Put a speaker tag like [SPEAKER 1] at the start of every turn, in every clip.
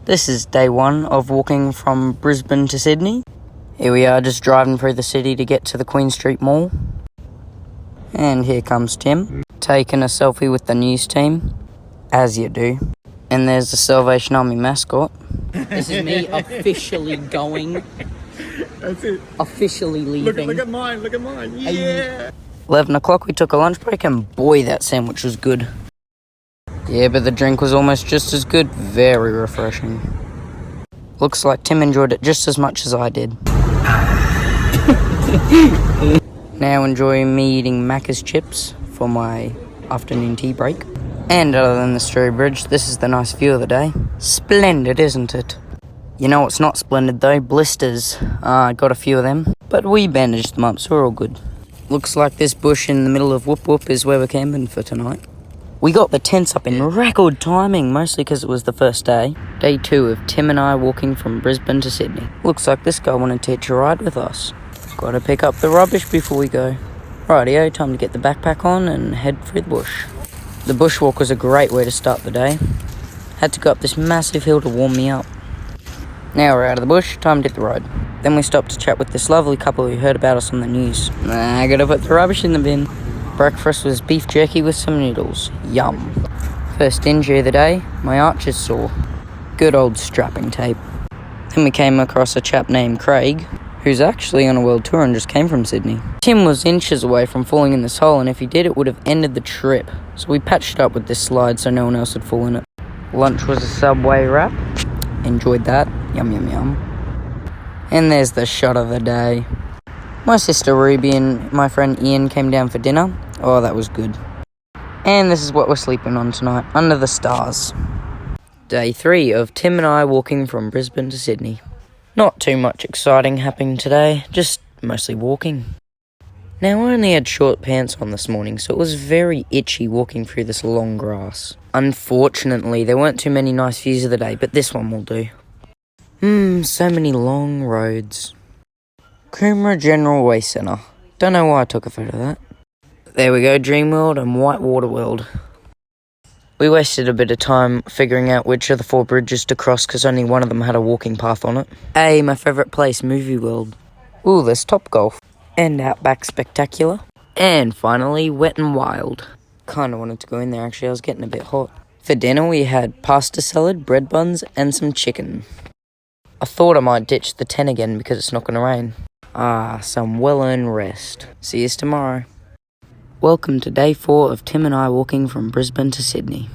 [SPEAKER 1] This is day 1 of walking from Brisbane to Sydney. Here we are just driving through the city to get to the Queen Street Mall. And here comes Tim, taking a selfie with the news team, as you do. And there's the Salvation Army mascot.
[SPEAKER 2] This is me officially going.
[SPEAKER 3] That's it.
[SPEAKER 2] Officially leaving.
[SPEAKER 3] Look at mine, yeah!
[SPEAKER 1] 11 o'clock we took a lunch break and boy that sandwich was good. Yeah, but the drink was almost just as good. Very refreshing. Looks like Tim enjoyed it just as much as I did. Now enjoying me eating Macca's chips for my afternoon tea break. And other than the Story Bridge, this is the nice view of the day. Splendid, isn't it? You know what's not splendid though? Blisters. Got a few of them, but we bandaged them up, so we're all good. Looks like this bush in the middle of Whoop Whoop is where we're camping for tonight. We got the tents up in record timing, mostly because it was the first day. Day 2 of Tim and I walking from Brisbane to Sydney. Looks like this guy wanted to hitch a ride with us. Gotta pick up the rubbish before we go. Rightio, time to get the backpack on and head through the bush. The bushwalk was a great way to start the day. Had to go up this massive hill to warm me up. Now we're out of the bush, time to hit the road. Then we stopped to chat with this lovely couple who heard about us on the news. I gotta put the rubbish in the bin. Breakfast was beef jerky with some noodles. Yum. First injury of the day, my arch is sore. Good old strapping tape. Then we came across a chap named Craig, who's actually on a world tour and just came from Sydney. Tim was inches away from falling in this hole, and if he did, it would have ended the trip. So we patched it up with this slide so no one else would fall in it. Lunch was a Subway wrap. Enjoyed that. Yum, yum, yum. And there's the shot of the day. My sister Ruby and my friend Ian came down for dinner. Oh, that was good. And this is what we're sleeping on tonight, under the stars. Day 3 of Tim and I walking from Brisbane to Sydney. Not too much exciting happening today, just mostly walking. Now, I only had short pants on this morning, so it was very itchy walking through this long grass. Unfortunately, there weren't too many nice views of the day, but this one will do. So many long roads. Coomera General Waste Centre. Don't know why I took a photo of that. There we go, Dreamworld and Whitewater World. We wasted a bit of time figuring out which of the 4 bridges to cross because only one of them had a walking path on it. Hey, my favourite place, Movie World. Ooh, there's Topgolf. And Outback Spectacular. And finally, Wet n Wild. Kinda wanted to go in there actually, I was getting a bit hot. For dinner we had pasta salad, bread buns and some chicken. I thought I might ditch the tent again because it's not gonna rain. Some well-earned rest. See you tomorrow. Welcome to day 4 of Tim and I walking from Brisbane to Sydney.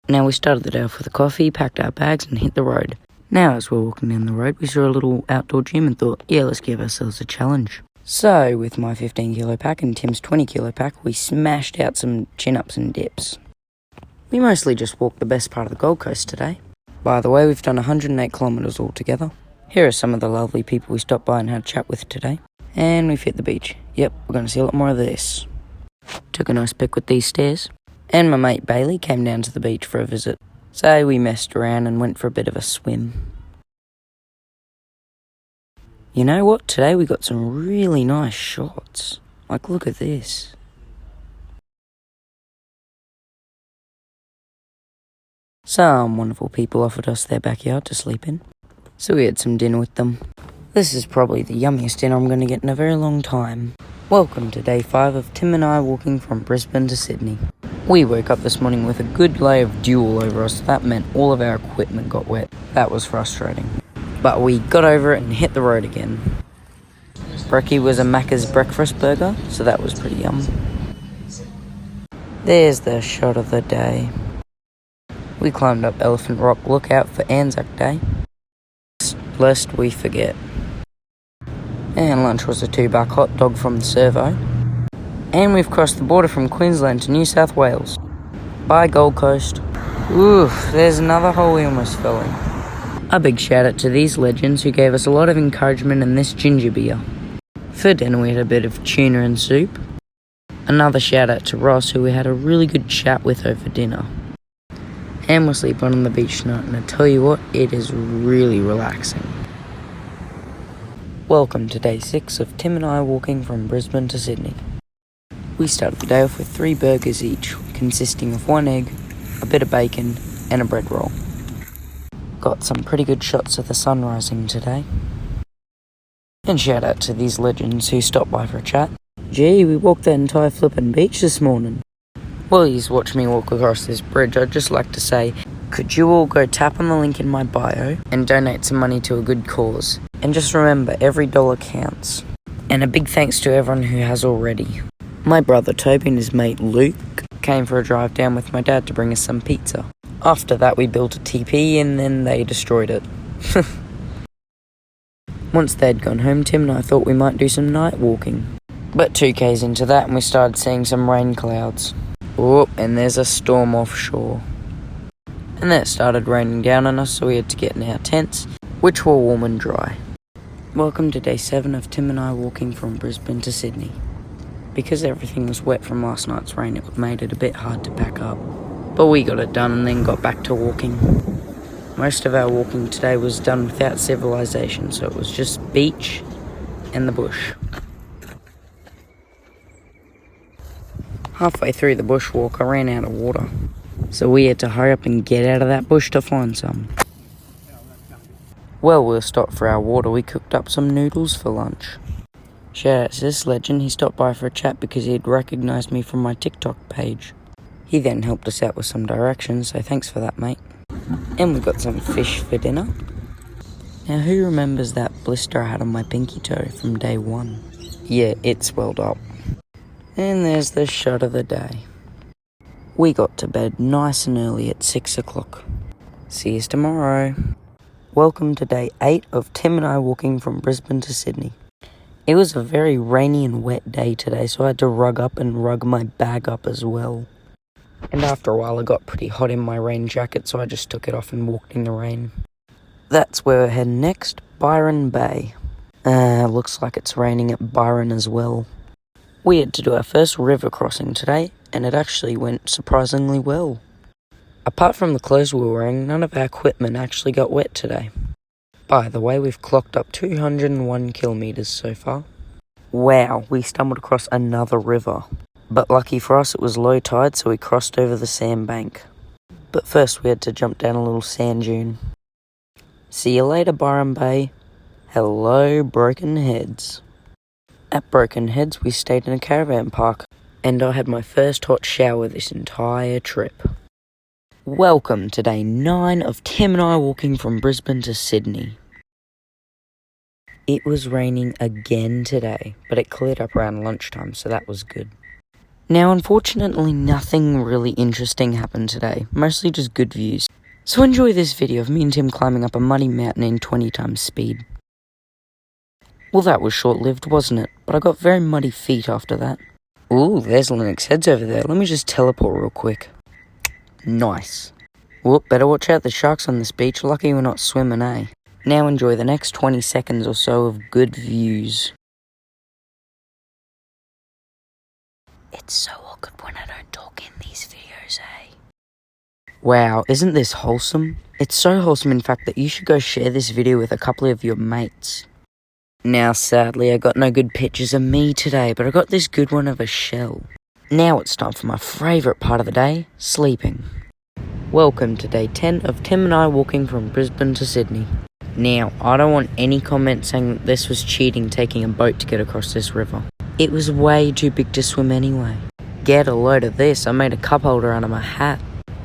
[SPEAKER 1] Now we started the day off with a coffee, packed our bags and hit the road. Now as we're walking down the road we saw a little outdoor gym and thought, yeah, let's give ourselves a challenge. So with my 15 kilo pack and Tim's 20 kilo pack, we smashed out some chin-ups and dips. We mostly just walked the best part of the Gold Coast today. By the way, we've done 108 kilometres altogether. Here are some of the lovely people we stopped by and had a chat with today. And we've hit the beach. Yep, we're going to see a lot more of this. Took a nice pic with these stairs. And my mate Bailey came down to the beach for a visit. So we messed around and went for a bit of a swim. You know what? Today we got some really nice shots. Like, look at this. Some wonderful people offered us their backyard to sleep in. So we had some dinner with them. This is probably the yummiest dinner I'm going to get in a very long time. Welcome to day 5 of Tim and I walking from Brisbane to Sydney. We woke up this morning with a good layer of dew all over us. That meant all of our equipment got wet. That was frustrating. But we got over it and hit the road again. Brekkie was a Macca's breakfast burger, so that was pretty yum. There's the shot of the day. We climbed up Elephant Rock Lookout for Anzac Day, lest we forget. And lunch was a $2 hot dog from the servo. And we've crossed the border from Queensland to New South Wales. Bye Gold Coast. Oof, there's another hole we almost fell in. A big shout out to these legends who gave us a lot of encouragement in this ginger beer. For dinner we had a bit of tuna and soup. Another shout out to Ross who we had a really good chat with over dinner. And we're sleeping on the beach tonight, and I tell you what, it is really relaxing. Welcome to day 6 of Tim and I walking from Brisbane to Sydney. We started the day off with 3 burgers each, consisting of 1 egg, a bit of bacon, and a bread roll. Got some pretty good shots of the sun rising today. And shout out to these legends who stopped by for a chat. Gee, we walked that entire flippin' beach this morning. While you watch me walk across this bridge, I'd just like to say, could you all go tap on the link in my bio and donate some money to a good cause? And just remember, every dollar counts. And a big thanks to everyone who has already. My brother Toby and his mate Luke came for a drive down with my dad to bring us some pizza. After that we built a teepee and then they destroyed it. Once they'd gone home, Tim and I thought we might do some night walking. But 2k's into that and we started seeing some rain clouds. Oh, and there's a storm offshore. And then it started raining down on us, so we had to get in our tents, which were warm and dry. Welcome to day 7 of Tim and I walking from Brisbane to Sydney. Because everything was wet from last night's rain, it made it a bit hard to pack up. But we got it done and then got back to walking. Most of our walking today was done without civilization, so it was just beach and the bush. Halfway through the bushwalk, I ran out of water, so we had to hurry up and get out of that bush to find some. While we were stopped for our water, we cooked up some noodles for lunch. Shout out to this legend, he stopped by for a chat because he had recognised me from my TikTok page. He then helped us out with some directions, so thanks for that, mate. And we got some fish for dinner. Now, who remembers that blister I had on my pinky toe from day 1? Yeah, it swelled up. And there's the shot of the day. We got to bed nice and early at 6 o'clock. See you tomorrow. Welcome to day 8 of Tim and I walking from Brisbane to Sydney. It was a very rainy and wet day today, so I had to rug up and rug my bag up as well. And after a while, I got pretty hot in my rain jacket, so I just took it off and walked in the rain. That's where we're heading next, Byron Bay. Looks like it's raining at Byron as well. We had to do our first river crossing today, and it actually went surprisingly well. Apart from the clothes we were wearing, none of our equipment actually got wet today. By the way, we've clocked up 201 kilometres so far. Wow, we stumbled across another river. But lucky for us, it was low tide, so we crossed over the sandbank. But first we had to jump down a little sand dune. See you later, Byron Bay. Hello, Broken Heads. At Broken Heads, we stayed in a caravan park, and I had my first hot shower this entire trip. Welcome to day 9 of Tim and I walking from Brisbane to Sydney. It was raining again today, but it cleared up around lunchtime, so that was good. Now, unfortunately, nothing really interesting happened today, mostly just good views. So enjoy this video of me and Tim climbing up a muddy mountain in 20 times speed. Well, that was short-lived, wasn't it? But I got very muddy feet after that. Ooh, there's Linux Heads over there. Let me just teleport real quick. Nice. Whoop, better watch out the sharks on this beach. Lucky we're not swimming, eh? Now enjoy the next 20 seconds or so of good views. It's so awkward when I don't talk in these videos, eh? Wow, isn't this wholesome? It's so wholesome, in fact, that you should go share this video with a couple of your mates. Now, sadly, I got no good pictures of me today, but I got this good one of a shell. Now it's time for my favourite part of the day, sleeping. Welcome to day 10 of Tim and I walking from Brisbane to Sydney. Now, I don't want any comments saying that this was cheating taking a boat to get across this river. It was way too big to swim anyway. Get a load of this, I made a cup holder out of my hat.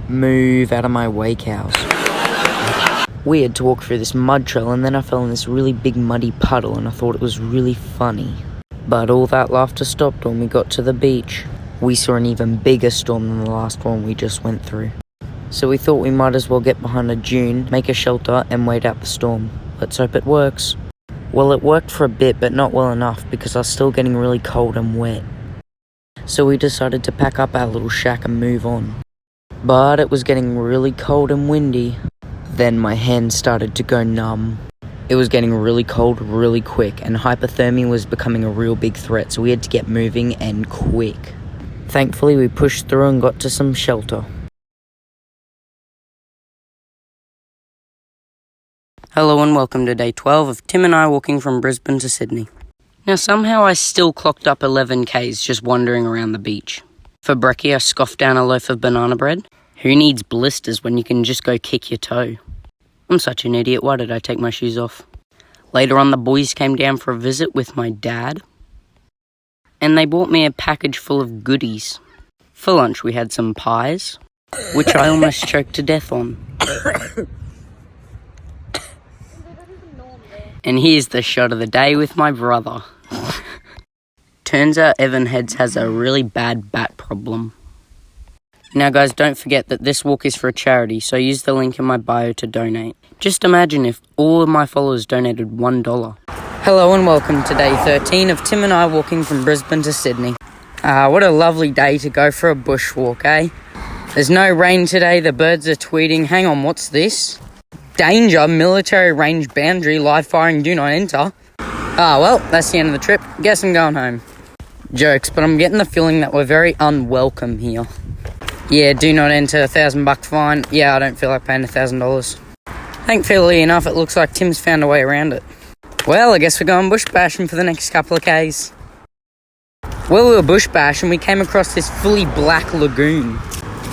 [SPEAKER 1] Move out of my way, cows. We had to walk through this mud trail and then I fell in this really big muddy puddle and I thought it was really funny. But all that laughter stopped when we got to the beach. We saw an even bigger storm than the last one we just went through. So we thought we might as well get behind a dune, make a shelter and wait out the storm. Let's hope it works. Well, it worked for a bit but not well enough because I was still getting really cold and wet. So we decided to pack up our little shack and move on. But it was getting really cold and windy. Then my hands started to go numb. It was getting really cold really quick and hypothermia was becoming a real big threat, so we had to get moving and quick. Thankfully we pushed through and got to some shelter.
[SPEAKER 2] Hello and welcome to day 12 of Tim and I walking from Brisbane to Sydney. Now somehow I still clocked up 11k's just wandering around the beach. For brekkie I scoffed down a loaf of banana bread. Who needs blisters when you can just go kick your toe? I'm such an idiot. Why did I take my shoes off? Later on, the boys came down for a visit with my dad, and they bought me a package full of goodies. For lunch, we had some pies, which I almost choked to death on. And here's the shot of the day with my brother. Turns out Evan Heads has a really bad bat problem. Now guys, don't forget that this walk is for a charity, so use the link in my bio to donate. Just imagine if all of my followers donated $1.
[SPEAKER 1] Hello and welcome to day 13 of Tim and I walking from Brisbane to Sydney. What a lovely day to go for a bushwalk, eh? There's no rain today, the birds are tweeting. Hang on, what's this? Danger, military range boundary, live firing, do not enter. Well, that's the end of the trip. Guess I'm going home. Jokes, but I'm getting the feeling that we're very unwelcome here. Yeah, do not enter, $1,000 fine. Yeah, I don't feel like paying $1,000. Thankfully enough, it looks like Tim's found a way around it. Well, I guess we're going bush bashing for the next couple of Ks. Well, we were bush bashing, we came across this fully black lagoon.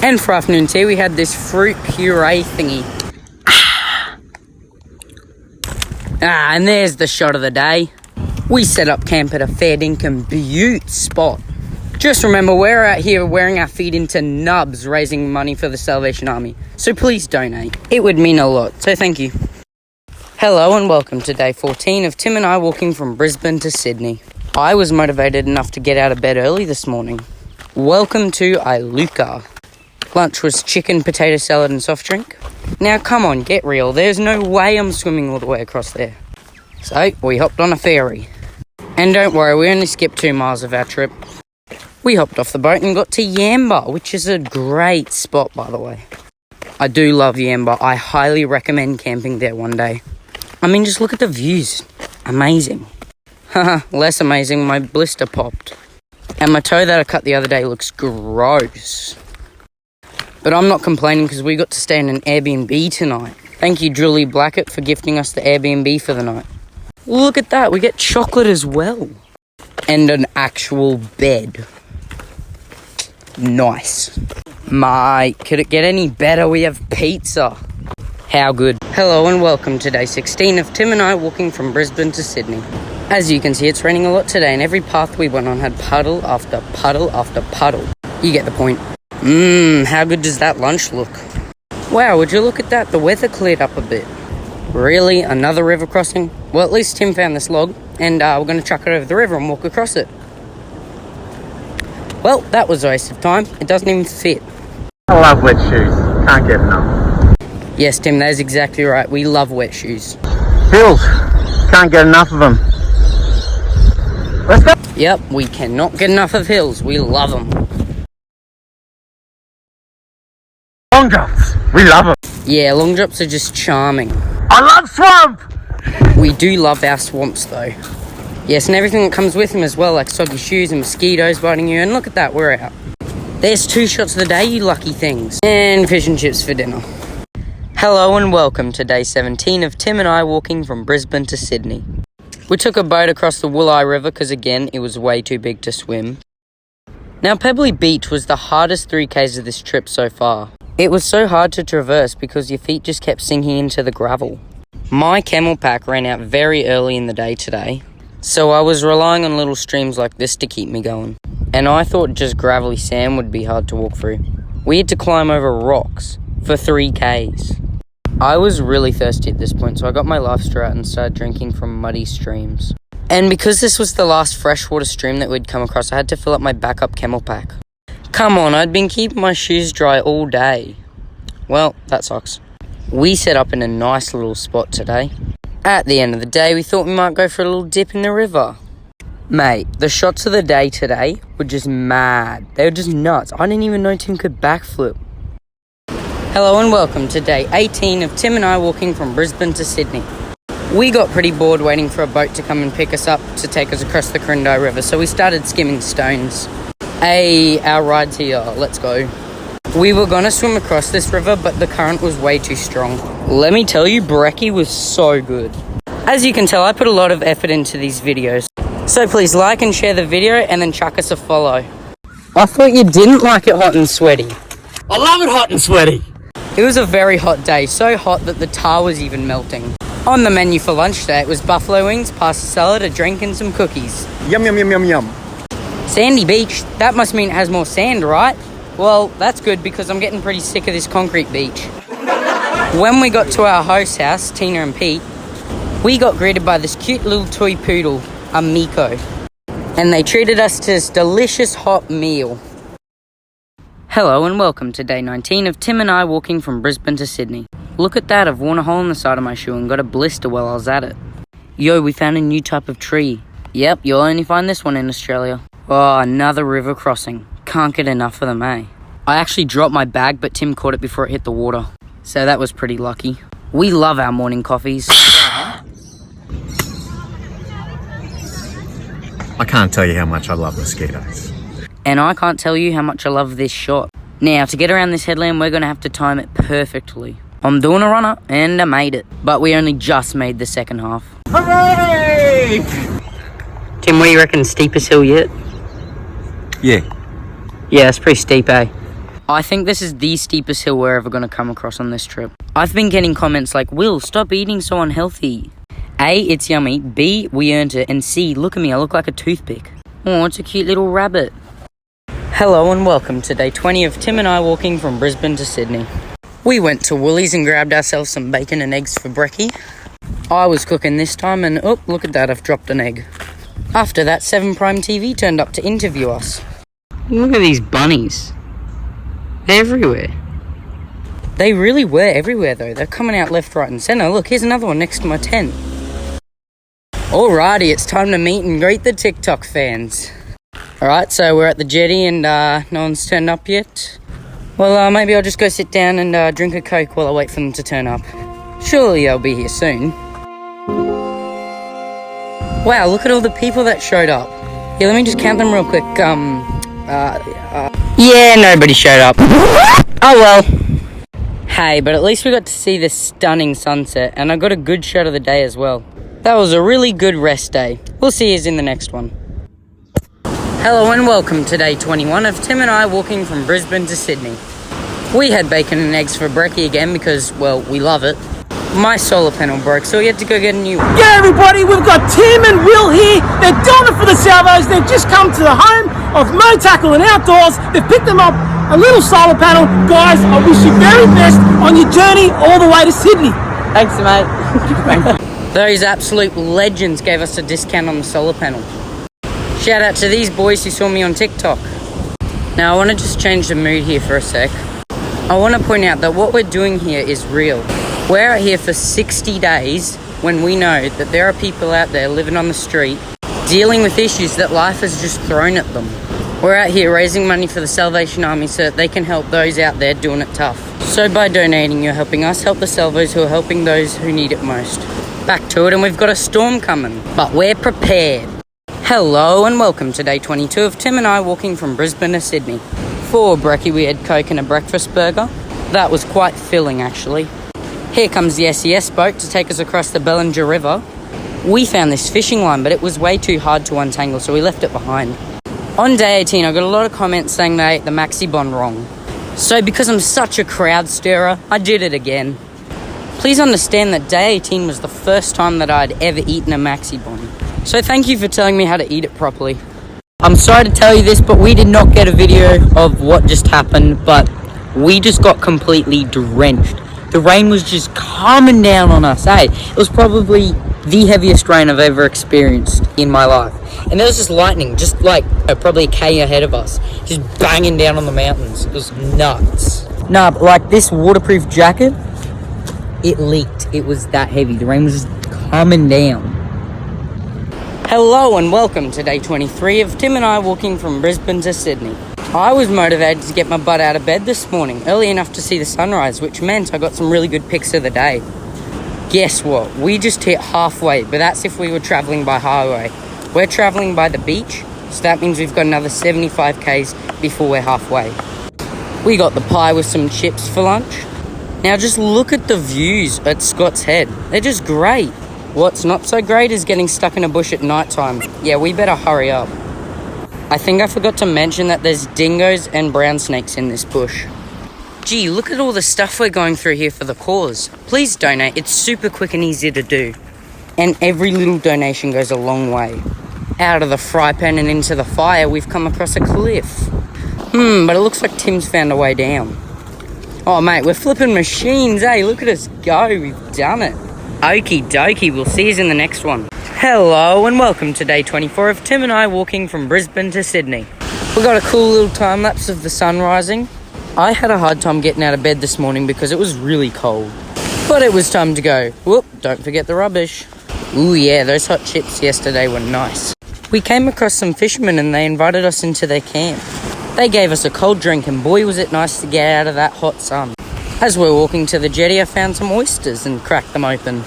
[SPEAKER 1] And for afternoon tea, we had this fruit puree thingy. And there's the shot of the day. We set up camp at a fair dinkum beaut spot. Just remember, we're out here wearing our feet into nubs, raising money for the Salvation Army. So please donate. It would mean a lot, so thank you. Hello and welcome to day 14 of Tim and I walking from Brisbane to Sydney. I was motivated enough to get out of bed early this morning. Welcome to Iluka. Lunch was chicken, potato salad and soft drink. Now come on, get real. There's no way I'm swimming all the way across there. So we hopped on a ferry. And don't worry, we only skipped 2 miles of our trip. We hopped off the boat and got to Yamba, which is a great spot, by the way. I do love Yamba. I highly recommend camping there one day. I mean, just look at the views. Amazing. Haha, less amazing, my blister popped. And my toe that I cut the other day looks gross. But I'm not complaining because we got to stay in an Airbnb tonight. Thank you, Julie Blackett, for gifting us the Airbnb for the night. Look at that, we get chocolate as well. And an actual bed. Nice. Mate, could it get any better? We have pizza. How good. Hello and welcome to day 16 of Tim and I walking from Brisbane to Sydney. As you can see, it's raining a lot today and every path we went on had puddle after puddle after puddle. You get the point. How good does that lunch look? Wow, would you look at that? The weather cleared up a bit. Really? Another river crossing? Well, at least Tim found this log and we're going to chuck it over the river and walk across it. Well, that was a waste of time. It doesn't even fit.
[SPEAKER 3] I love wet shoes. Can't get enough.
[SPEAKER 1] Yes, Tim, that is exactly right. We love wet shoes.
[SPEAKER 3] Hills. Can't get enough of them. Let's go.
[SPEAKER 1] Yep, we cannot get enough of hills. We love them.
[SPEAKER 3] Long drops. We love them.
[SPEAKER 1] Yeah, long drops are just charming.
[SPEAKER 3] I love swamp.
[SPEAKER 1] We do love our swamps, though. Yes, and everything that comes with them as well, like soggy shoes and mosquitoes biting you. And look at that, we're out. There's 2 shots of the day, you lucky things. And fish and chips for dinner. Hello and welcome to day 17 of Tim and I walking from Brisbane to Sydney. We took a boat across the Woolies River because, again, it was way too big to swim. Now, Pebbly Beach was the hardest 3Ks of this trip so far. It was so hard to traverse because your feet just kept sinking into the gravel. My camel pack ran out very early in the day today, so I was relying on little streams like this to keep me going. And I thought just gravelly sand would be hard to walk through. We had to climb over rocks for 3Ks. I was really thirsty at this point, so I got my life straw out and started drinking from muddy streams. And because this was the last freshwater stream that we'd come across, I had to fill up my backup camel pack. Come on, I'd been keeping my shoes dry all day. Well, that sucks. We set up in a nice little spot today. At the end of the day, we thought we might go for a little dip in the river. Mate, the shots of the day today were just mad. They were just nuts. I didn't even know Tim could backflip. Hello and welcome to day 18 of Tim and I walking from Brisbane to Sydney. We got pretty bored waiting for a boat to come and pick us up to take us across the Corindai River, so we started skimming stones. Hey, our ride's here. Let's go. We were gonna swim across this river, but the current was way too strong. Let me tell you, brekkie was so good. As you can tell, I put a lot of effort into these videos. So please like and share the video and then chuck us a follow. I thought you didn't like it hot and sweaty.
[SPEAKER 3] I love it hot and sweaty.
[SPEAKER 2] It was a very hot day, so hot that the tar was even melting. On the menu for lunch today, it was buffalo wings, pasta salad, a drink and some cookies.
[SPEAKER 3] Yum, yum, yum, yum, yum.
[SPEAKER 2] Sandy beach, that must mean it has more sand, right? Well, that's good because I'm getting pretty sick of this concrete beach. When we got to our host house, Tina and Pete, we got greeted by this cute little toy poodle, a Miko. And they treated us to this delicious hot meal. Hello and welcome to day 19 of Tim and I walking from Brisbane to Sydney. Look at that, I've worn a hole in the side of my shoe and got a blister while I was at it. Yo, we found a new type of tree. Yep, you'll only find this one in Australia. Oh, another river crossing. Can't get enough of them, eh? I actually dropped my bag, but Tim caught it before it hit the water. So that was pretty lucky. We love our morning coffees.
[SPEAKER 3] I can't tell you how much I love mosquitoes.
[SPEAKER 2] And I can't tell you how much I love this shot. Now, to get around this headland, we're going to have to time it perfectly. I'm doing a runner, and I made it. But we only just made the second half.
[SPEAKER 3] Hooray!
[SPEAKER 2] Tim, what do you reckon, steepest hill yet?
[SPEAKER 3] Yeah.
[SPEAKER 2] Yeah, it's pretty steep, eh? I think this is the steepest hill we're ever going to come across on this trip. I've been getting comments like, Will, stop eating so unhealthy. A, it's yummy. B, we earned it. And C, look at me, I look like a toothpick. Oh, it's a cute little rabbit. Hello and welcome to day 20 of Tim and I walking from Brisbane to Sydney. We went to Woolies and grabbed ourselves some bacon and eggs for brekkie. I was cooking this time and, oh, look at that, I've dropped an egg. After that, 7 Prime TV turned up to interview us. Look at these bunnies. They're everywhere. They really were everywhere though. They're coming out left, right and centre. Look, here's another one next to my tent. Alrighty, it's time to meet and greet the TikTok fans. Alright, so we're at the jetty and no one's turned up yet. Well, maybe I'll just go sit down and drink a Coke while I wait for them to turn up. Surely they'll be here soon. Wow, look at all the people that showed up. Yeah, let me just count them real quick. Yeah, nobody showed up. Oh well. Hey, but at least we got to see this stunning sunset, and I got a good shot of the day as well. That was a really good rest day. We'll see you in the next one. Hello and welcome to day 21 of Tim and I walking from Brisbane to Sydney. We had bacon and eggs for brekkie again because, well, we love it. My solar panel broke, so we had to go get a new one.
[SPEAKER 4] Yeah, everybody, we've got Tim and Will here. They're doing it for the Salvos. They've just come to the home of Mo Tackle and Outdoors. They've picked them up a little solar panel. Guys, I wish you very best on your journey all the way to Sydney.
[SPEAKER 2] Thanks, mate. Those absolute legends gave us a discount on the solar panel. Shout out to these boys who saw me on TikTok. Now, I want to just change the mood here for a sec. I want to point out that what we're doing here is real. We're out here for 60 days when we know that there are people out there living on the street dealing with issues that life has just thrown at them. We're out here raising money for the Salvation Army so that they can help those out there doing it tough. So by donating, you're helping us help the Salvos who are helping those who need it most. Back to it, and we've got a storm coming, but we're prepared. Hello and welcome to day 22 of Tim and I walking from Brisbane to Sydney. For brekkie, we had Coke and a breakfast burger. That was quite filling, actually. Here comes the SES boat to take us across the Bellinger River. We found this fishing line, but it was way too hard to untangle, so we left it behind. On day 18, I got a lot of comments saying they ate the maxi bond wrong. So because I'm such a crowd stirrer, I did it again. Please understand that day 18 was the first time that I'd ever eaten a maxi bond. So thank you for telling me how to eat it properly. I'm sorry to tell you this, but we did not get a video of what just happened, but we just got completely drenched. The rain was just coming down on us, eh? It was probably the heaviest rain I've ever experienced in my life. And there was just lightning, just like probably a K ahead of us, just banging down on the mountains. It was nuts. Nah, but like this waterproof jacket, it leaked. It was that heavy. The rain was just coming down. Hello and welcome to day 23 of Tim and I walking from Brisbane to Sydney. I was motivated to get my butt out of bed this morning, early enough to see the sunrise, which meant I got some really good pics of the day. Guess what? We just hit halfway, but that's if we were travelling by highway. We're travelling by the beach, so that means we've got another 75 k's before we're halfway. We got the pie with some chips for lunch. Now just look at the views at Scott's Head. They're just great. What's not so great is getting stuck in a bush at night time. Yeah, we better hurry up. I think I forgot to mention that there's dingoes and brown snakes in this bush. Gee, look at all the stuff we're going through here for the cause. Please donate, it's super quick and easy to do. And every little donation goes a long way. Out of the fry pan and into the fire, we've come across a cliff. But it looks like Tim's found a way down. Oh mate, we're flipping machines, eh? Look at us go, we've done it. Okie dokie, we'll see you in the next one. Hello and welcome to day 24 of Tim and I walking from Brisbane to Sydney. We got a cool little time lapse of the sun rising. I had a hard time getting out of bed this morning because it was really cold. But it was time to go. Whoop, don't forget the rubbish. Ooh yeah, those hot chips yesterday were nice. We came across some fishermen and they invited us into their camp. They gave us a cold drink and boy was it nice to get out of that hot sun. As we're walking to the jetty, I found some oysters and cracked them open.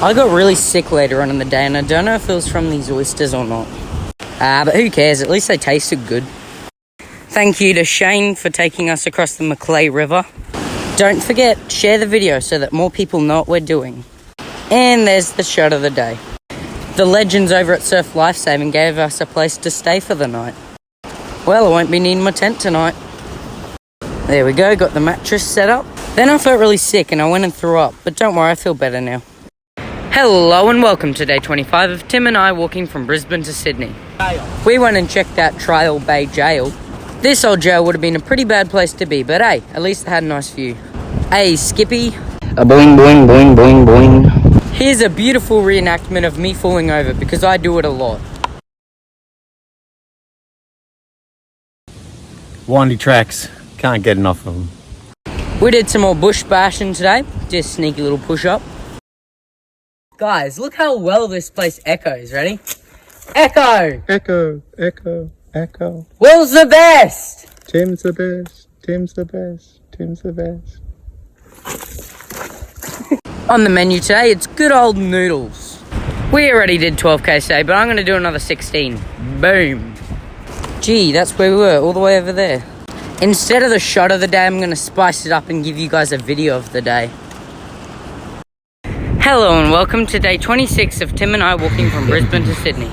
[SPEAKER 2] I got really sick later on in the day and I don't know if it was from these oysters or not. But who cares, at least they tasted good. Thank you to Shane for taking us across the Macleay River. Don't forget, share the video so that more people know what we're doing. And there's the shot of the day. The legends over at Surf Lifesaving gave us a place to stay for the night. Well, I won't be needing my tent tonight. There we go, got the mattress set up. Then I felt really sick and I went and threw up, but don't worry, I feel better now. Hello and welcome to day 25 of Tim and I walking from Brisbane to Sydney. We went and checked out Byron Bay jail. This old jail would have been a pretty bad place to be, but hey, at least it had a nice view. Hey, Skippy.
[SPEAKER 1] A boing, boing, boing, boing, boing.
[SPEAKER 2] Here's a beautiful reenactment of me falling over because I do it a lot.
[SPEAKER 3] Windy tracks. Can't get enough of them.
[SPEAKER 2] We did some more bush bashing today. Just sneaky little push up. Guys, look how well this place echoes. Ready? Echo!
[SPEAKER 3] Echo, echo, echo.
[SPEAKER 2] Will's the best!
[SPEAKER 3] Tim's the best. Tim's the best. Tim's the best.
[SPEAKER 2] On the menu today, it's good old noodles. We already did 12k today, but I'm going to do another 16. Boom. Gee, that's where we were, all the way over there. Instead of the shot of the day, I'm going to spice it up and give you guys a video of the day. Hello and welcome to day 26 of Tim and I walking from Brisbane to Sydney.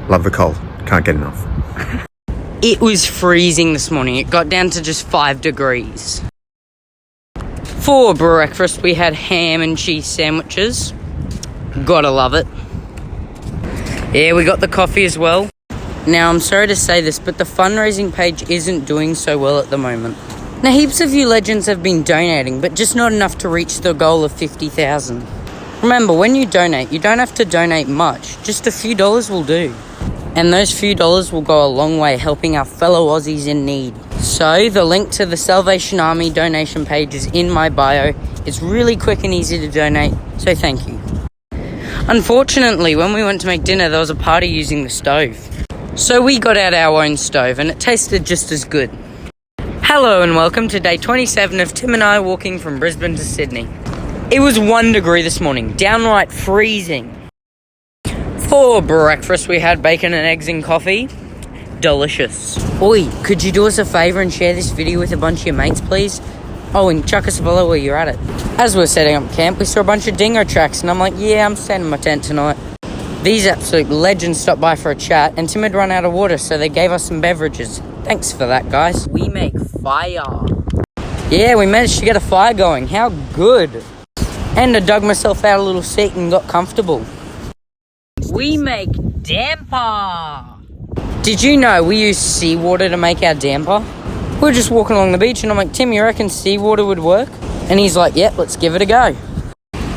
[SPEAKER 3] Love the cold. Can't get enough.
[SPEAKER 2] It was freezing this morning. It got down to just 5 degrees. For breakfast, we had ham and cheese sandwiches. Gotta love it. Yeah, we got the coffee as well. Now, I'm sorry to say this, but the fundraising page isn't doing so well at the moment. Now, heaps of you legends have been donating, but just not enough to reach the goal of 50,000. Remember, when you donate, you don't have to donate much. Just a few dollars will do. And those few dollars will go a long way helping our fellow Aussies in need. So, the link to the Salvation Army donation page is in my bio. It's really quick and easy to donate, so thank you. Unfortunately, when we went to make dinner, there was a party using the stove. So we got out our own stove and it tasted just as good. Hello and welcome to day 27 of Tim and I walking from Brisbane to Sydney. It was 1 degree this morning, downright freezing. For breakfast, we had bacon and eggs and coffee. Delicious. Oi, could you do us a favour and share this video with a bunch of your mates, please? Oh, and chuck us a follow while you're at it. As we were setting up camp, we saw a bunch of dingo tracks, and I'm like, yeah, I'm staying in my tent tonight. These absolute legends stopped by for a chat, and Tim had run out of water, so they gave us some beverages. Thanks for that, guys. We make fire. Yeah, we managed to get a fire going. How good. And I dug myself out a little seat and got comfortable. We make damper. Did you know we use seawater to make our damper? We were just walking along the beach and I'm like, Tim, you reckon seawater would work? And he's like, yep, let's give it a go.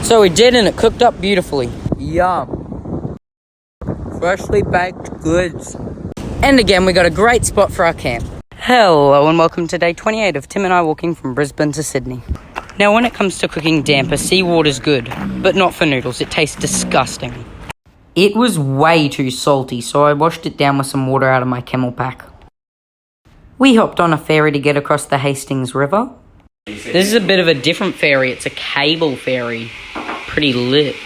[SPEAKER 2] So we did and it cooked up beautifully. Yum. Freshly baked goods. And again, we got a great spot for our camp. Hello and welcome to day 28 of Tim and I walking from Brisbane to Sydney. Now when it comes to cooking damper, seawater's good, but not for noodles, it tastes disgusting. It was way too salty, so I washed it down with some water out of my camel pack. We hopped on a ferry to get across the Hastings River. This is a bit of a different ferry, it's a cable ferry. Pretty lit.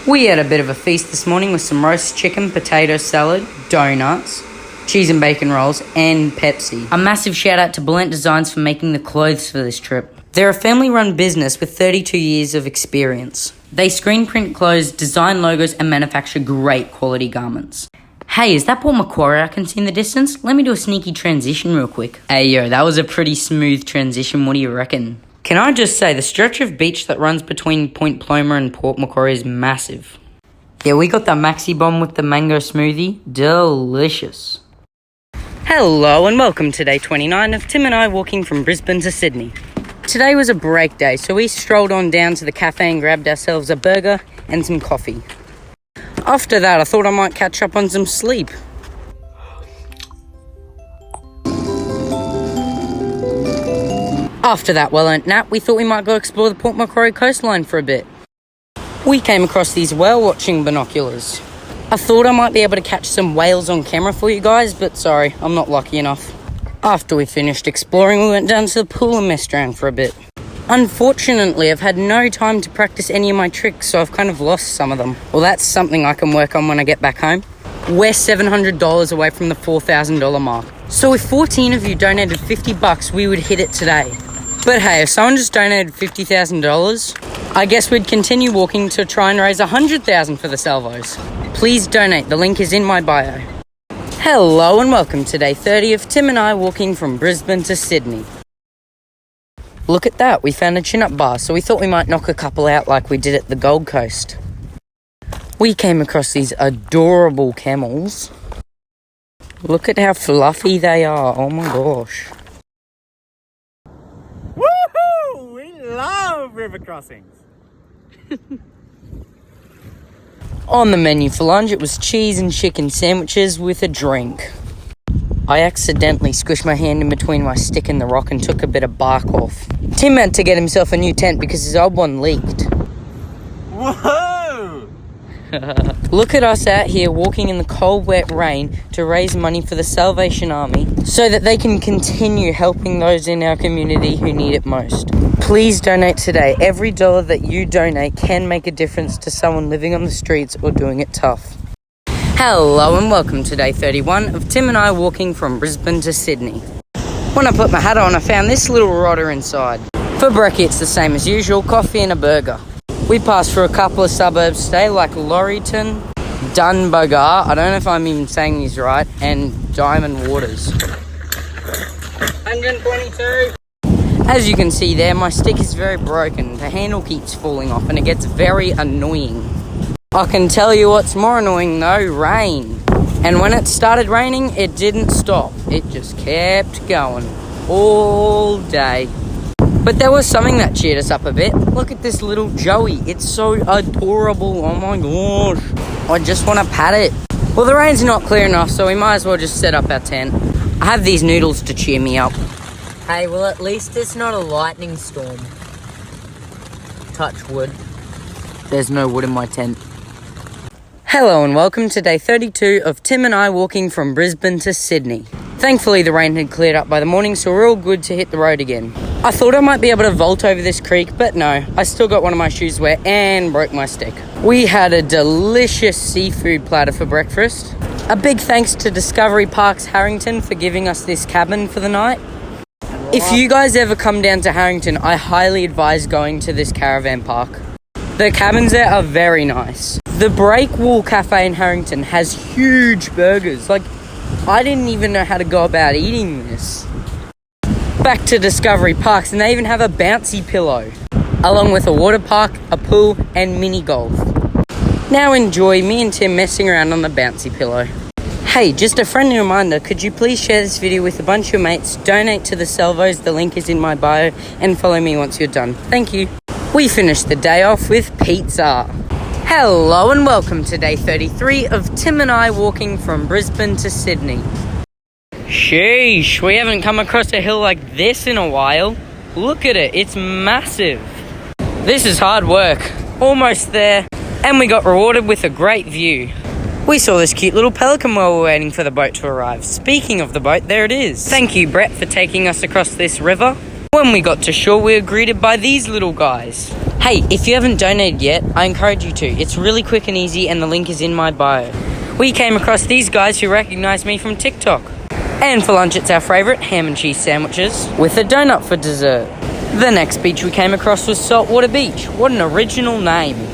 [SPEAKER 2] We had a bit of a feast this morning with some roast chicken, potato salad, donuts, cheese and bacon rolls, and Pepsi. A massive shout out to Brilliant Designs for making the clothes for this trip. They're a family-run business with 32 years of experience. They screen print clothes, design logos, and manufacture great quality garments. Hey, is that Port Macquarie I can see in the distance? Let me do a sneaky transition real quick. Hey, yo, that was a pretty smooth transition. What do you reckon? Can I just say, the stretch of beach that runs between Point Paloma and Port Macquarie is massive. Yeah, we got the maxi bomb with the mango smoothie. Delicious. Hello and welcome to day 29 of Tim and I walking from Brisbane to Sydney. Today was a break day, so we strolled on down to the cafe and grabbed ourselves a burger and some coffee. After that, I thought I might catch up on some sleep. After that well-earned nap, we thought we might go explore the Port Macquarie coastline for a bit. We came across these whale-watching binoculars. I thought I might be able to catch some whales on camera for you guys, but sorry, I'm not lucky enough. After we finished exploring, we went down to the pool and messed around for a bit. Unfortunately, I've had no time to practice any of my tricks, so I've kind of lost some of them. Well, that's something I can work on when I get back home. We're $700 away from the $4,000 mark. So if 14 of you donated $50, we would hit it today. But hey, if someone just donated $50,000, I guess we'd continue walking to try and raise $100,000 for the salvos. Please donate, the link is in my bio. Hello and welcome to day 30 of Tim and I walking from Brisbane to Sydney. Look at that, we found a chin-up bar, so we thought we might knock a couple out like we did at the Gold Coast. We came across these adorable camels. Look at how fluffy they are, oh my gosh.
[SPEAKER 4] Woohoo! We love river crossings.
[SPEAKER 2] On the menu for lunch, it was cheese and chicken sandwiches with a drink. I accidentally squished my hand in between my stick and the rock and took a bit of bark off. Tim had to get himself a new tent because his old one leaked.
[SPEAKER 4] Whoa!
[SPEAKER 2] Look at us out here walking in the cold, wet rain to raise money for the Salvation Army so that they can continue helping those in our community who need it most. Please donate today. Every dollar that you donate can make a difference to someone living on the streets or doing it tough. Hello and welcome to day 31 of Tim and I walking from Brisbane to Sydney. When I put my hat on, I found this little rotter inside. For brekkie, it's the same as usual, coffee and a burger. We passed through a couple of suburbs today, like Laurieton, Dunbogar, I don't know if I'm even saying these right, and Diamond Waters. 122. As you can see there, my stick is very broken. The handle keeps falling off and it gets very annoying. I can tell you what's more annoying though, rain. And when it started raining, it didn't stop. It just kept going all day. But there was something that cheered us up a bit. Look at this little Joey. It's so adorable. Oh my gosh. I just want to pat it. Well, the rain's not clear enough, so we might as well just set up our tent. I have these noodles to cheer me up.
[SPEAKER 1] Hey, well, at least it's not a lightning storm. Touch wood.
[SPEAKER 2] There's no wood in my tent. Hello and welcome to day 32 of Tim and I walking from Brisbane to Sydney. Thankfully the rain had cleared up by the morning, so we're all good to hit the road again. I thought I might be able to vault over this creek, but no, I still got one of my shoes wet and broke my stick. We had a delicious seafood platter for breakfast. A big thanks to Discovery Parks Harrington for giving us this cabin for the night. If you guys ever come down to Harrington, I highly advise going to this caravan park. The cabins there are very nice. The Breakwool Cafe in Harrington has huge burgers. Like, I didn't even know how to go about eating this. Back to Discovery Parks, and they even have a bouncy pillow, along with a water park, a pool, and mini golf. Now enjoy me and Tim messing around on the bouncy pillow. Hey, just a friendly reminder, could you please share this video with a bunch of your mates, donate to the Salvos, the link is in my bio, and follow me once you're done. Thank you. We finished the day off with pizza. Hello and welcome to day 33 of Tim and I walking from Brisbane to Sydney. Sheesh, we haven't come across a hill like this in a while. Look at it, it's massive. This is hard work. Almost there, and we got rewarded with a great view. We saw this cute little pelican while we were waiting for the boat to arrive. Speaking of the boat, there it is. Thank you, Brett, for taking us across this river. When we got to shore, we were greeted by these little guys. Hey, if you haven't donated yet, I encourage you to. It's really quick and easy, and the link is in my bio. We came across these guys who recognized me from TikTok. And for lunch, it's our favourite ham and cheese sandwiches with a donut for dessert. The next beach we came across was Saltwater Beach. What an original name.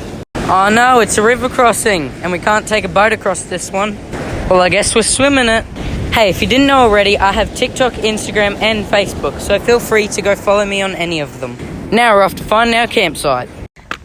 [SPEAKER 2] Oh no, it's a river crossing, and we can't take a boat across this one. Well, I guess we're swimming it. Hey, if you didn't know already, I have TikTok, Instagram, and Facebook, so feel free to go follow me on any of them. Now we're off to find our campsite.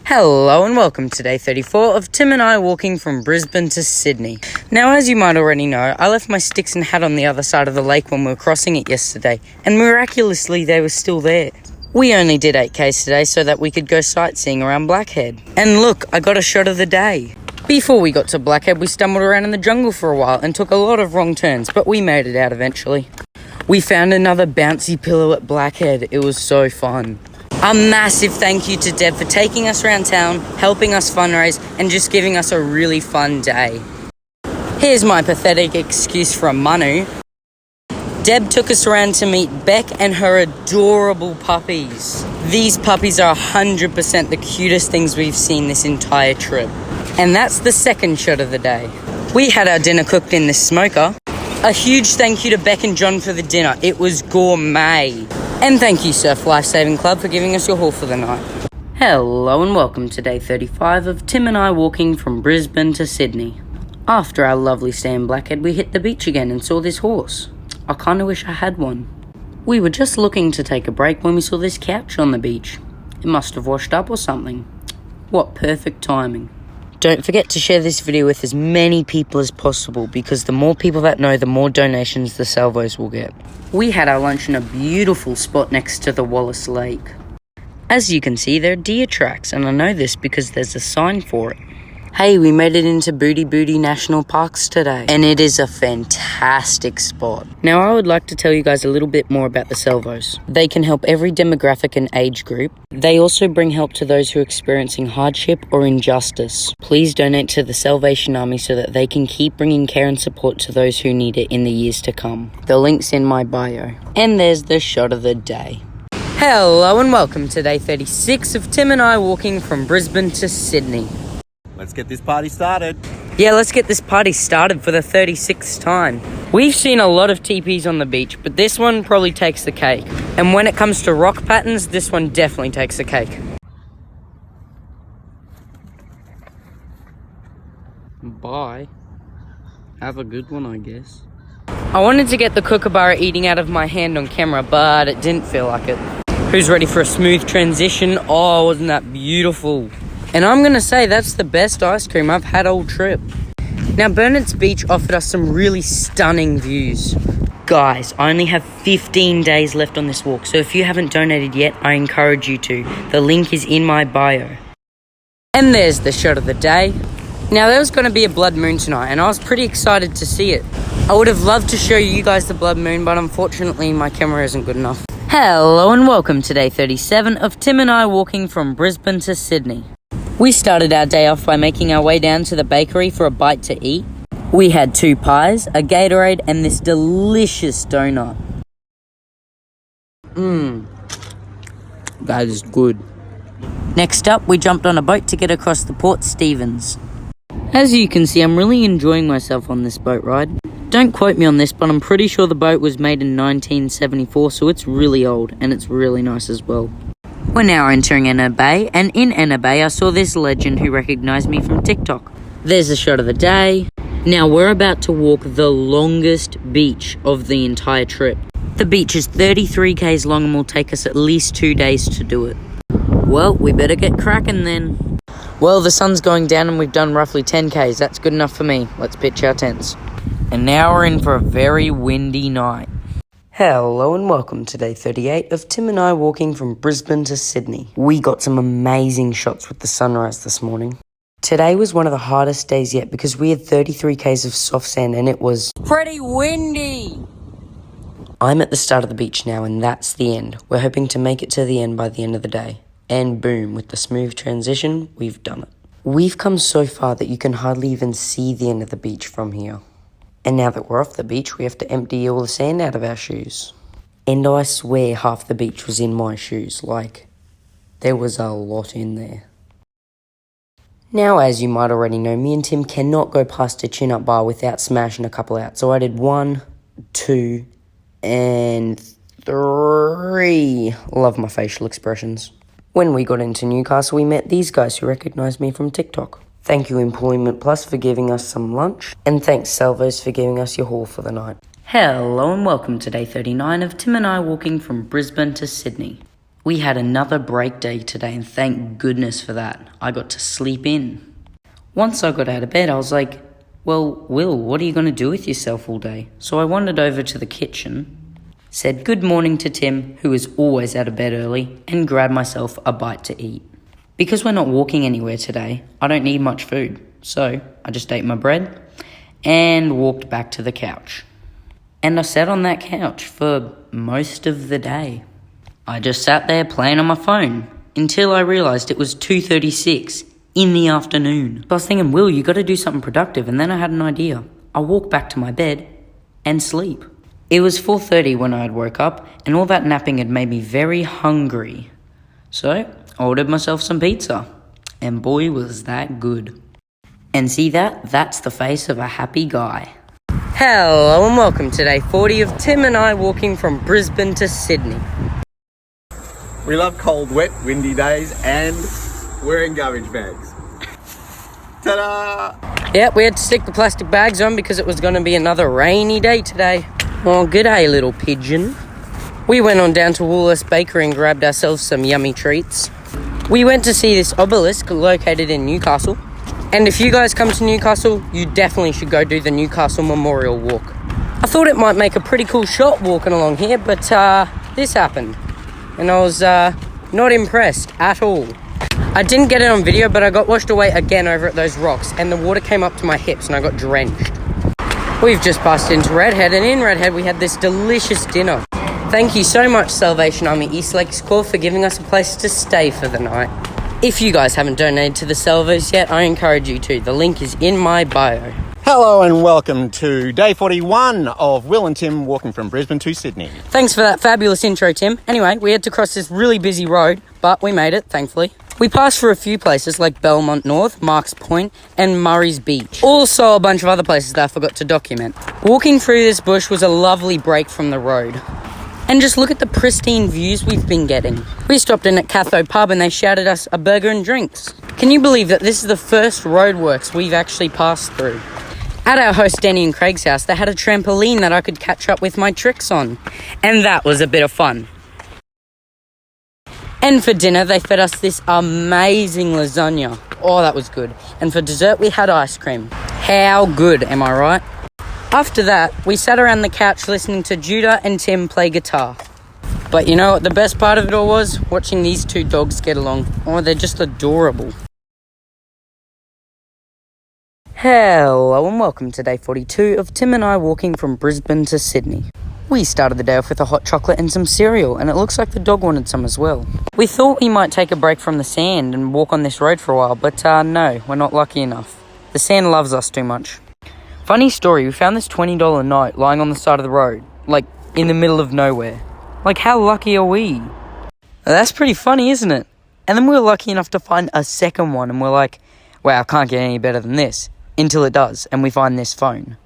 [SPEAKER 2] Hello and welcome to day 34 of Tim and I walking from Brisbane to Sydney. Now, as you might already know, I left my sticks and hat on the other side of the lake when we were crossing it yesterday, and miraculously they were still there. We only did 8Ks today so that we could go sightseeing around Blackhead. And look, I got a shot of the day. Before we got to Blackhead, we stumbled around in the jungle for a while and took a lot of wrong turns, but we made it out eventually. We found another bouncy pillow at Blackhead. It was so fun. A massive thank you to Deb for taking us around town, helping us fundraise, and just giving us a really fun day. Here's my pathetic excuse for a Manu. Deb took us around to meet Beck and her adorable puppies. These puppies are 100% the cutest things we've seen this entire trip. And that's the second shot of the day. We had our dinner cooked in this smoker. A huge thank you to Beck and John for the dinner. It was gourmet. And thank you, Surf Lifesaving Club, for giving us your haul for the night. Hello and welcome to day 35 of Tim and I walking from Brisbane to Sydney. After our lovely stay in Blackhead, we hit the beach again and saw this horse. I kinda wish I had one. We were just looking to take a break when we saw this couch on the beach. It must have washed up or something. What perfect timing. Don't forget to share this video with as many people as possible, because the more people that know, the more donations the salvos will get. We had our lunch in a beautiful spot next to the Wallace Lake. As you can see, there are deer tracks, and I know this because there's a sign for it. Hey, we made it into Booty Booty National Parks today, and it is a fantastic spot. Now, I would like to tell you guys a little bit more about the salvos. They can help every demographic and age group. They also bring help to those who are experiencing hardship or injustice. Please donate to the Salvation Army so that they can keep bringing care and support to those who need it in the years to come. The link's in my bio. And there's the shot of the day. Hello and welcome to day 36 of Tim and I walking from Brisbane to Sydney.
[SPEAKER 5] Let's get this party started.
[SPEAKER 2] Yeah, let's get this party started for the 36th time. We've seen a lot of teepees on the beach, but this one probably takes the cake. And when it comes to rock patterns, this one definitely takes the cake. Bye. Have a good one, I guess. I wanted to get the kookaburra eating out of my hand on camera, but it didn't feel like it. Who's ready for a smooth transition? Oh, wasn't that beautiful? And I'm going to say that's the best ice cream I've had all trip. Now, Burnet's Beach offered us some really stunning views. Guys, I only have 15 days left on this walk, so if you haven't donated yet, I encourage you to. The link is in my bio. And there's the shot of the day. Now, there was going to be a blood moon tonight, and I was pretty excited to see it. I would have loved to show you guys the blood moon, but unfortunately my camera isn't good enough. Hello and welcome to day 37 of Tim and I walking from Brisbane to Sydney. We started our day off by making our way down to the bakery for a bite to eat. We had 2 pies, a Gatorade, and this delicious donut. That is good. Next up, we jumped on a boat to get across the Port Stephens. As you can see, I'm really enjoying myself on this boat ride. Don't quote me on this, but I'm pretty sure the boat was made in 1974, so it's really old, and it's really nice as well. We're now entering Anna Bay, and in Anna Bay I saw this legend who recognised me from TikTok. There's a shot of the day. Now we're about to walk the longest beach of the entire trip. The beach is 33 k's long and will take us at least 2 days to do it. Well, we better get cracking then. Well, the sun's going down and we've done roughly 10 k's. That's good enough for me. Let's pitch our tents. And now we're in for a very windy night. Hello and welcome to day 38 of Tim and I walking from Brisbane to Sydney. We got some amazing shots with the sunrise this morning. Today was one of the hardest days yet because we had 33 k's of soft sand and it was pretty windy. I'm at the start of the beach now and that's the end. We're hoping to make it to the end by the end of the day. And boom, with the smooth transition, we've done it. We've come so far that you can hardly even see the end of the beach from here. And now that we're off the beach, we have to empty all the sand out of our shoes. And I swear half the beach was in my shoes. Like, there was a lot in there. Now, as you might already know, me and Tim cannot go past a chin-up bar without smashing a couple out. So I did 1, 2, and 3. Love my facial expressions. When we got into Newcastle, we met these guys who recognised me from TikTok. Thank you Employment Plus for giving us some lunch, and thanks Salvos for giving us your haul for the night. Hello and welcome to day 39 of Tim and I walking from Brisbane to Sydney. We had another break day today and thank goodness for that. I got to sleep in. Once I got out of bed I was like, well, Will, what are you going to do with yourself all day? So I wandered over to the kitchen, said good morning to Tim, who is always out of bed early, and grabbed myself a bite to eat. Because we're not walking anywhere today, I don't need much food, so I just ate my bread and walked back to the couch. And I sat on that couch for most of the day. I just sat there playing on my phone until I realised it was 2:36 in the afternoon. I was thinking, Will, you got to do something productive, and then I had an idea. I'll walk back to my bed and sleep. It was 4:30 when I had woke up, and all that napping had made me very hungry. So I ordered myself some pizza, and boy was that good. And see that? That's the face of a happy guy. Hello and welcome to day 40 of Tim and I walking from Brisbane to Sydney.
[SPEAKER 5] We love cold, wet, windy days and wearing garbage bags. Ta-da!
[SPEAKER 2] Yep, we had to stick the plastic bags on because it was going to be another rainy day today. Oh, g'day little pigeon. We went on down to Woolies Bakery and grabbed ourselves some yummy treats. We went to see this obelisk located in Newcastle. And if you guys come to Newcastle, you definitely should go do the Newcastle Memorial Walk. I thought it might make a pretty cool shot walking along here, but this happened. And I was not impressed at all. I didn't get it on video, but I got washed away again over at those rocks, and the water came up to my hips and I got drenched. We've just passed into Redhead, and in Redhead we had this delicious dinner. Thank you so much, Salvation Army East Lakes Corps, for giving us a place to stay for the night. If you guys haven't donated to the Salvos yet, I encourage you to. The link is in my bio.
[SPEAKER 5] Hello and welcome to day 41 of Will and Tim walking from Brisbane to Sydney.
[SPEAKER 2] Thanks for that fabulous intro, Tim. Anyway, we had to cross this really busy road, but we made it, thankfully. We passed through a few places like Belmont North, Marks Point, and Murray's Beach. Also a bunch of other places that I forgot to document. Walking through this bush was a lovely break from the road. And just look at the pristine views we've been getting. We stopped in at Catho Pub and they shouted us a burger and drinks. Can you believe that this is the first roadworks we've actually passed through? At our host Danny and Craig's house, they had a trampoline that I could catch up with my tricks on. And that was a bit of fun. And for dinner, they fed us this amazing lasagna. Oh, that was good. And for dessert, we had ice cream. How good, am I right? After that, we sat around the couch listening to Judah and Tim play guitar. But you know what the best part of it all was? Watching these two dogs get along. Oh, they're just adorable. Hello and welcome to day 42 of Tim and I walking from Brisbane to Sydney. We started the day off with a hot chocolate and some cereal, and it looks like the dog wanted some as well. We thought we might take a break from the sand and walk on this road for a while, but no, we're not lucky enough. The sand loves us too much. Funny story, we found this $20 note lying on the side of the road, like in the middle of nowhere. Like, how lucky are we? That's pretty funny, isn't it? And then we were lucky enough to find a second one, and we're like, wow, can't get any better than this. Until it does, and we find this phone.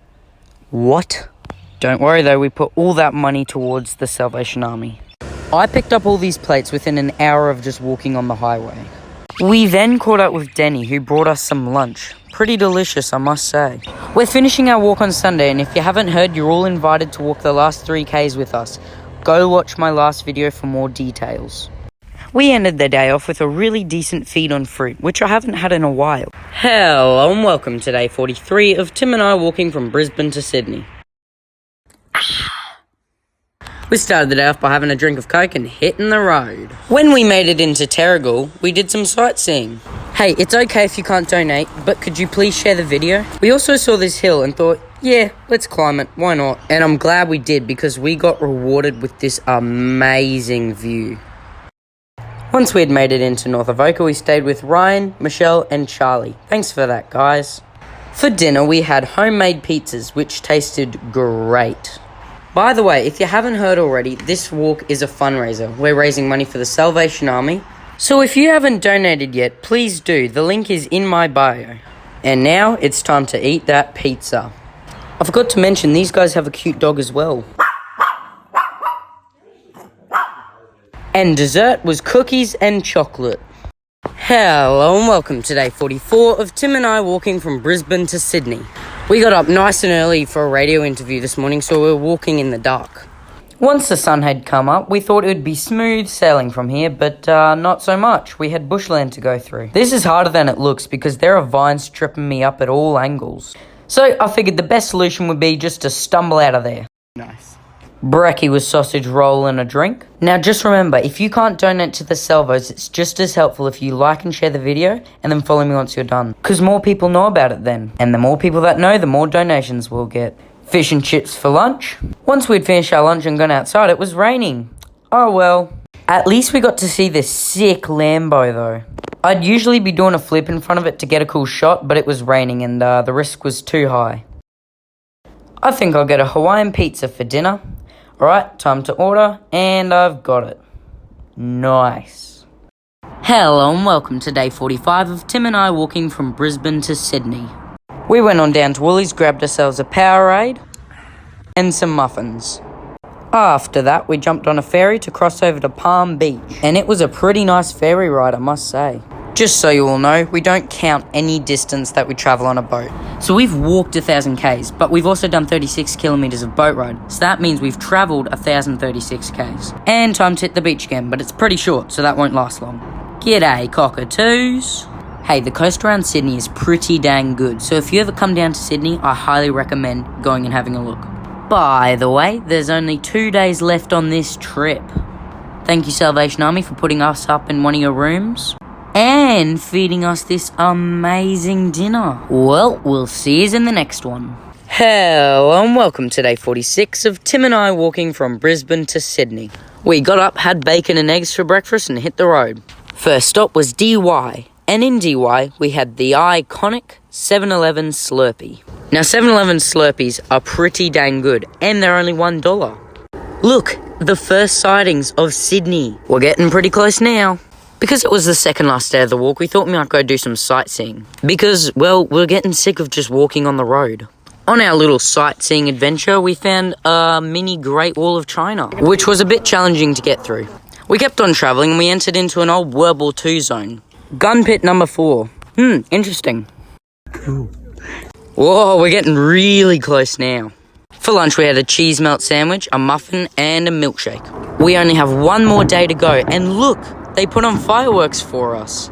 [SPEAKER 2] What? Don't worry though, we put all that money towards the Salvation Army. I picked up all these plates within an hour of just walking on the highway. We then caught up with Denny, who brought us some lunch. Pretty delicious, I must say. We're finishing our walk on Sunday, and if you haven't heard, you're all invited to walk the last 3Ks with us. Go watch my last video for more details. We ended the day off with a really decent feed on fruit, which I haven't had in a while. Hello and welcome to day 43 of Tim and I walking from Brisbane to Sydney. We started the day off by having a drink of Coke and hitting the road. When we made it into Terrigal, we did some sightseeing. Hey, it's okay if you can't donate, but could you please share the video? We also saw this hill and thought, yeah, let's climb it, why not? And I'm glad we did because we got rewarded with this amazing view. Once we had made it into North Avoca, we stayed with Ryan, Michelle and Charlie. Thanks for that, guys. For dinner, we had homemade pizzas, which tasted great. By the way, if you haven't heard already, this walk is a fundraiser. We're raising money for the Salvation Army. So if you haven't donated yet, please do. The link is in my bio. And now it's time to eat that pizza. I forgot to mention, these guys have a cute dog as well. And dessert was cookies and chocolate. Hello and welcome to day 44 of Tim and I walking from Brisbane to Sydney. We got up nice and early for a radio interview this morning, so we were walking in the dark. Once the sun had come up, we thought it would be smooth sailing from here, but not so much. We had bushland to go through. This is harder than it looks because there are vines tripping me up at all angles. So I figured the best solution would be just to stumble out of there.
[SPEAKER 1] Nice.
[SPEAKER 2] Brekkie with sausage roll and a drink. Now just remember, if you can't donate to the Salvos, it's just as helpful if you like and share the video and then follow me once you're done. Because more people know about it then. And the more people that know, the more donations we'll get. Fish and chips for lunch. Once we'd finished our lunch and gone outside, it was raining. Oh well. At least we got to see this sick Lambo though. I'd usually be doing a flip in front of it to get a cool shot, but it was raining and the risk was too high. I think I'll get a Hawaiian pizza for dinner. Alright, time to order, and I've got it. Nice. Hello and welcome to day 45 of Tim and I walking from Brisbane to Sydney. We went on down to Woolies, grabbed ourselves a Powerade and some muffins. After that, we jumped on a ferry to cross over to Palm Beach, and it was a pretty nice ferry ride, I must say. Just so you all know, we don't count any distance that we travel on a boat. So we've walked 1,000 k's, but we've also done 36 kilometres of boat ride. So that means we've travelled 1,036 k's. And time to hit the beach again, but it's pretty short, so that won't last long. G'day, cockatoos. Hey, the coast around Sydney is pretty dang good, so if you ever come down to Sydney, I highly recommend going and having a look. By the way, there's only 2 days left on this trip. Thank you, Salvation Army, for putting us up in one of your rooms and feeding us this amazing dinner. Well, we'll see you in the next one. Hello and welcome to day 46 of Tim and I walking from Brisbane to Sydney. We got up, had bacon and eggs for breakfast and hit the road. First stop was DY, and in DY we had the iconic 7-Eleven Slurpee. Now 7-Eleven Slurpees are pretty dang good and they're only $1. Look, the first sightings of Sydney. We're getting pretty close now. Because it was the second last day of the walk, we thought we might go do some sightseeing. Because, well, we're getting sick of just walking on the road. On our little sightseeing adventure, we found a mini Great Wall of China, which was a bit challenging to get through. We kept on travelling and we entered into an old World War II zone. Gun pit number 4. Interesting.
[SPEAKER 3] Cool.
[SPEAKER 2] Whoa, we're getting really close now. For lunch, we had a cheese melt sandwich, a muffin, and a milkshake. We only have one more day to go, and look, they put on fireworks for us.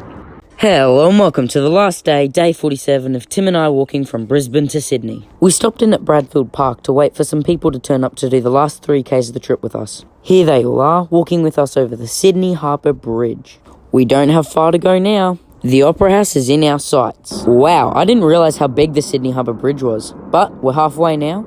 [SPEAKER 2] Hello and welcome to the last day, day 47 of Tim and I walking from Brisbane to Sydney. We stopped in at Bradfield Park to wait for some people to turn up to do the last 3 k's of the trip with us. Here they all are, walking with us over the Sydney Harbour Bridge. We don't have far to go now. The Opera House is in our sights. Wow, I didn't realise how big the Sydney Harbour Bridge was, but we're halfway now.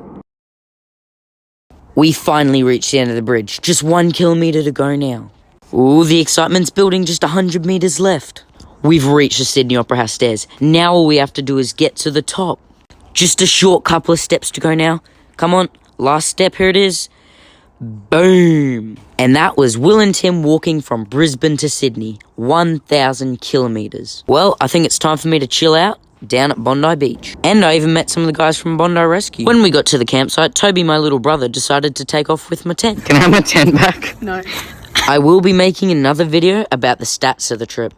[SPEAKER 2] We finally reached the end of the bridge, just 1 kilometre to go now. Ooh, the excitement's building, just 100 metres left. We've reached the Sydney Opera House stairs. Now all we have to do is get to the top. Just a short couple of steps to go now. Come on, last step, here it is. Boom! And that was Will and Tim walking from Brisbane to Sydney, 1,000 kilometres. Well, I think it's time for me to chill out down at Bondi Beach. And I even met some of the guys from Bondi Rescue. When we got to the campsite, Toby, my little brother, decided to take off with my tent.
[SPEAKER 1] Can I have my tent back?
[SPEAKER 6] No.
[SPEAKER 2] I will be making another video about the stats of the trip.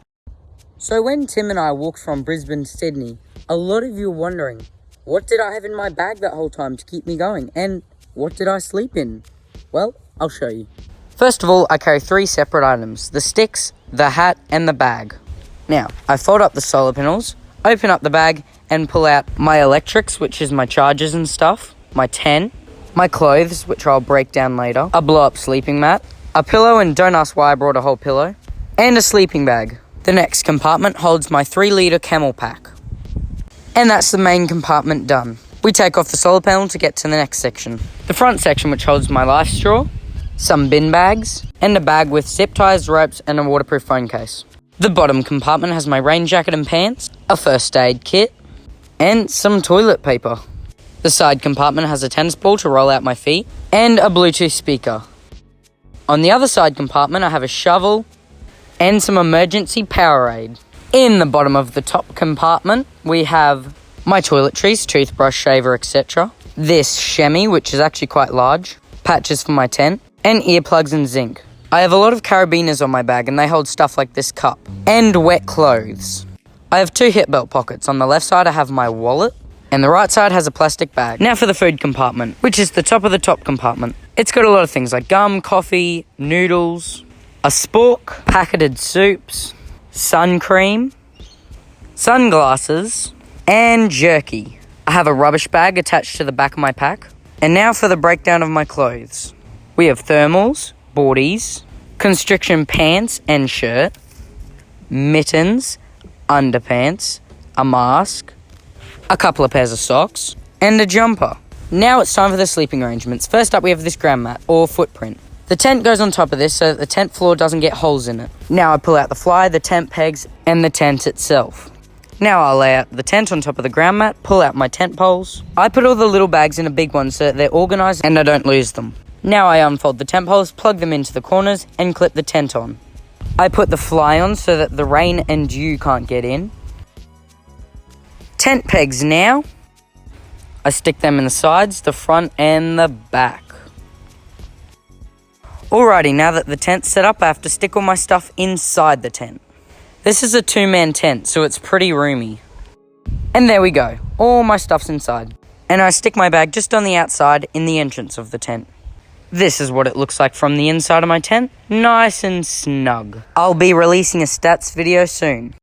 [SPEAKER 2] So when Tim and I walked from Brisbane to Sydney, a lot of you were wondering, what did I have in my bag that whole time to keep me going? And what did I sleep in? Well, I'll show you. First of all, I carry 3 separate items, the sticks, the hat, and the bag. Now, I fold up the solar panels, open up the bag, and pull out my electrics, which is my chargers and stuff, my tent, my clothes, which I'll break down later, a blow-up sleeping mat, a pillow, and don't ask why I brought a whole pillow, and a sleeping bag. The next compartment holds my 3-litre camel pack. And that's the main compartment done. We take off the solar panel to get to the next section. The front section, which holds my life straw, some bin bags, and a bag with zip ties, ropes, and a waterproof phone case. The bottom compartment has my rain jacket and pants, a first aid kit, and some toilet paper. The side compartment has a tennis ball to roll out my feet, and a Bluetooth speaker. On the other side compartment, I have a shovel and some emergency Powerade. In the bottom of the top compartment, we have my toiletries, toothbrush, shaver, etc. This chamois, which is actually quite large, patches for my tent, and earplugs and zinc. I have a lot of carabiners on my bag and they hold stuff like this cup. And wet clothes. I have 2 hip belt pockets. On the left side I have my wallet and the right side has a plastic bag. Now for the food compartment, which is the top of the top compartment. It's got a lot of things like gum, coffee, noodles, a spork, packeted soups, sun cream, sunglasses, and jerky. I have a rubbish bag attached to the back of my pack. And now for the breakdown of my clothes. We have thermals, boardies, constriction pants and shirt, mittens, underpants, a mask, a couple of pairs of socks, and a jumper. Now it's time for the sleeping arrangements. First up we have this ground mat, or footprint. The tent goes on top of this so that the tent floor doesn't get holes in it. Now I pull out the fly, the tent pegs, and the tent itself. Now I'll lay out the tent on top of the ground mat, pull out my tent poles. I put all the little bags in a big one so that they're organised and I don't lose them. Now I unfold the tent poles, plug them into the corners, and clip the tent on. I put the fly on so that the rain and dew can't get in. Tent pegs now. I stick them in the sides, the front, and the back. Alrighty, now that the tent's set up, I have to stick all my stuff inside the tent. This is a 2-man tent, so it's pretty roomy. And there we go, all my stuff's inside. And I stick my bag just on the outside in the entrance of the tent. This is what it looks like from the inside of my tent, nice and snug. I'll be releasing a stats video soon.